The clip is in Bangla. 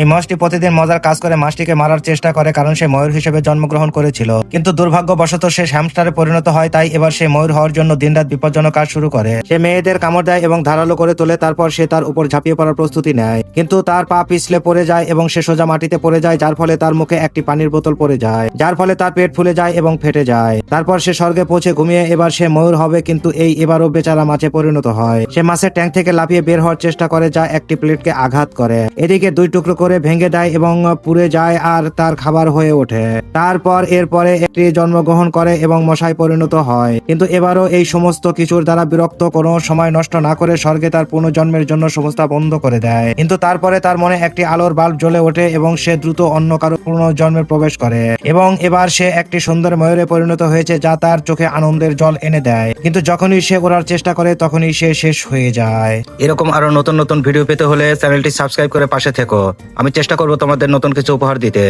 এই মাছটি প্রতিদিন মজার কাজ করে মাছটিকে মারার চেষ্টা করে, কারণ সে ময়ূর হিসেবে জন্মগ্রহণ করেছিল। কিন্তু দুর্ভাগ্যবশত সে হ্যামস্টারে পরিণত হয়, তাই এবার সে ময়ূর হওয়ার জন্য দিনরাত বিপজ্জনক কাজ শুরু করে। সে মেয়েদের কামড় দেয় এবং ধারালো করে তোলে, তারপর সে তার উপর ঝাঁপিয়ে পড়ার প্রস্তুতি নেয়। কিন্তু তার পা পিছলে পড়ে যায় এবং সে সোজা মাটিতে পড়ে যায়, যার ফলে তার মুখে একটি পানির বোতল পড়ে যায়, যার ফলে তার পেট ফুলে যায় এবং ফেটে যায়। তারপর সে স্বর্গে পৌঁছে ঘুমিয়ে এবার সে ময়ূর হবে, কিন্তু এবারও বেচারা মাছে পরিণত হয়। সে মাছের ট্যাঙ্ক থেকে লাফিয়ে বের হওয়ার চেষ্টা করে, যা একটি প্লেটকে আঘাত করে, এদিকে 2 টুকরো করে ভেঙে দেয় এবং পুড়ে যায় আর তার খাবার হয়ে ওঠে। তারপর এরপরে একটি জন্মগ্রহণ করে এবং মশায় পরিণত হয়। কিন্তু এবারও এই সমস্ত কিছুর দ্বারা বিরক্ত কোনো সময় নষ্ট না করে স্বর্গে তার পুনর্জন্মের জন্য সংস্থা বন্ধ করে দেয়। কিন্তু তারপরে তার মনে একটি আলোর বাল্ব জ্বলে ওঠে এবং সে দ্রুত অন্য কারো পুনর্জন্মে প্রবেশ করে এবং এবার সে একটি সুন্দর ময়ূরে পরিণত হয়েছে, যা তার চোখে আনন্দের জল এনে দেয়। কিন্তু যখনই সে ওড়ার চেষ্টা করে তখনই সে শেষ হয়ে যায়। এরকম আরো নতুন নতুন ভিডিও পেতে হলে চ্যানেলটি সাবস্ক্রাইব করে পাশে থেকো। আমি চেষ্টা করব তোমাদের নতুন কিছু উপহার দিতে।